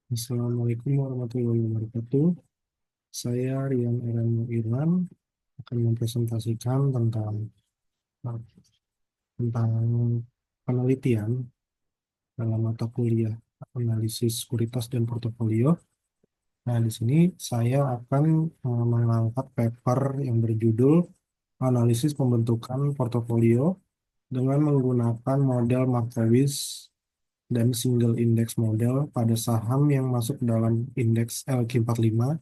Assalamualaikum warahmatullahi wabarakatuh. Saya Rian Erano Irwan akan mempresentasikan eh, tentang penelitian dalam mata kuliah analisis sekuritas dan portofolio. Nah, di sini saya akan mengangkat paper yang berjudul Analisis Pembentukan Portofolio dengan menggunakan model Markowitz dan single index model pada saham yang masuk dalam indeks LQ45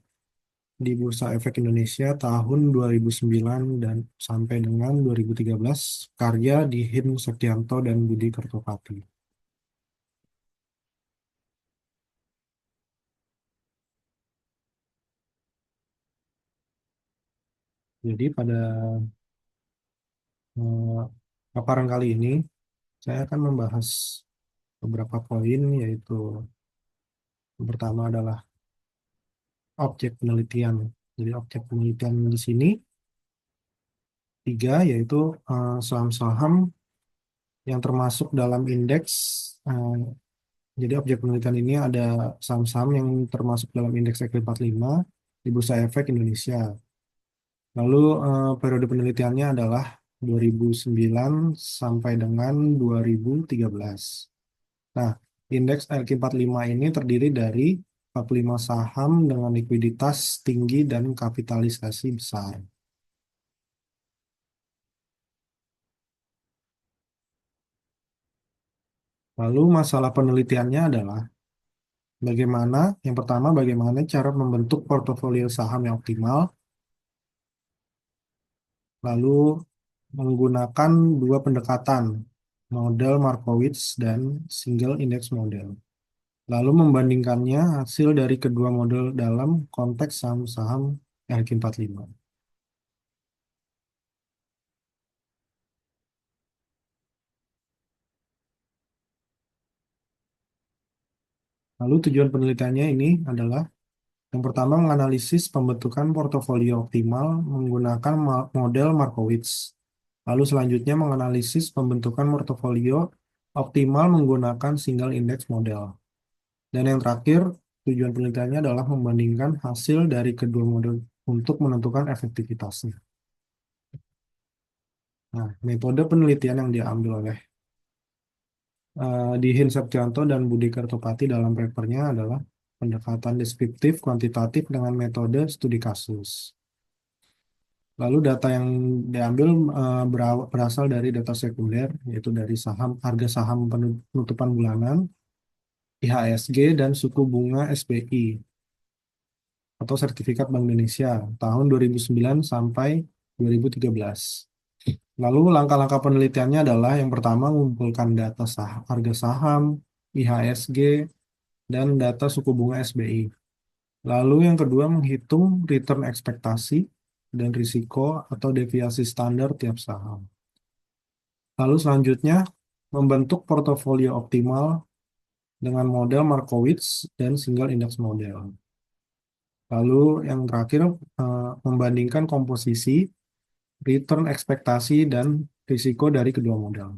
di Bursa Efek Indonesia tahun 2009 dan sampai dengan 2013, karya di Hin Septianto dan Budi Kertopati. Jadi pada eh, paparan kali ini saya akan membahas beberapa poin, yaitu yang pertama adalah objek penelitian. Jadi objek penelitian di sini tiga, yaitu saham-saham yang termasuk dalam indeks. eh, Jadi objek penelitian ini ada saham-saham yang termasuk dalam indeks EQ45 di Bursa Efek Indonesia. Lalu periode penelitiannya adalah 2009 sampai dengan 2013. Nah, indeks LQ45 ini terdiri dari 45 saham dengan likuiditas tinggi dan kapitalisasi besar. Lalu masalah penelitiannya adalah yang pertama, bagaimana cara membentuk portofolio saham yang optimal. Lalu menggunakan dua pendekatan, model Markowitz dan single index model. Lalu membandingkannya hasil dari kedua model dalam konteks saham-saham RQ45. Lalu tujuan penelitiannya ini adalah yang pertama menganalisis pembentukan portofolio optimal menggunakan model Markowitz. Lalu selanjutnya menganalisis pembentukan portofolio optimal menggunakan single index model. Dan yang terakhir, tujuan penelitiannya adalah membandingkan hasil dari kedua model untuk menentukan efektivitasnya. Nah, metode penelitian yang diambil oleh Dihin Septianto dan Budi Kertopati dalam papernya adalah pendekatan deskriptif kuantitatif dengan metode studi kasus. Lalu data yang diambil berasal dari data sekunder, yaitu dari harga saham penutupan bulanan, IHSG, dan suku bunga SBI atau Sertifikat Bank Indonesia tahun 2009 sampai 2013. Lalu langkah-langkah penelitiannya adalah yang pertama mengumpulkan data harga saham, IHSG, dan data suku bunga SBI. Lalu yang kedua menghitung return ekspektasi dan risiko atau deviasi standar tiap saham. Lalu selanjutnya membentuk portofolio optimal dengan model Markowitz dan single index model. Lalu yang terakhir membandingkan komposisi, return ekspektasi, dan risiko dari kedua model.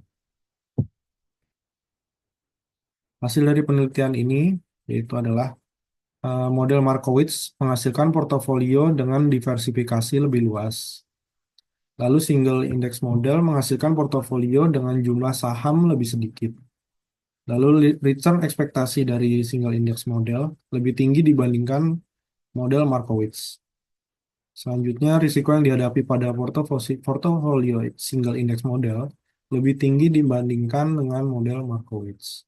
Hasil dari penelitian ini yaitu adalah model Markowitz menghasilkan portofolio dengan diversifikasi lebih luas. Lalu single index model menghasilkan portofolio dengan jumlah saham lebih sedikit. Lalu return ekspektasi dari single index model lebih tinggi dibandingkan model Markowitz. Selanjutnya, risiko yang dihadapi pada portofolio single index model lebih tinggi dibandingkan dengan model Markowitz.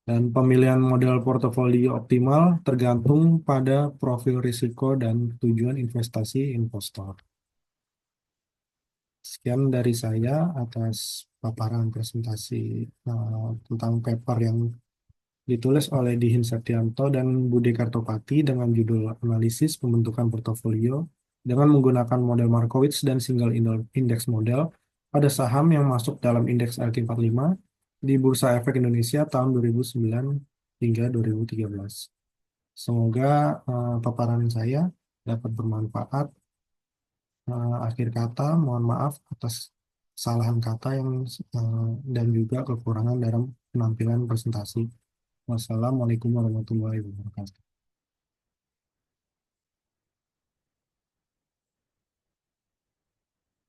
Dan pemilihan model portofolio optimal tergantung pada profil risiko dan tujuan investasi investor. Sekian dari saya atas paparan presentasi tentang paper yang ditulis oleh Dihin Septianto dan Budi Kartopati dengan judul Analisis Pembentukan Portofolio dengan menggunakan model Markowitz dan Single Index Model pada saham yang masuk dalam indeks LQ45 di Bursa Efek Indonesia tahun 2009 hingga 2013. Semoga paparan saya dapat bermanfaat. Akhir kata, mohon maaf atas kesalahan kata dan juga kekurangan dalam penampilan presentasi. Wassalamualaikum warahmatullahi wabarakatuh.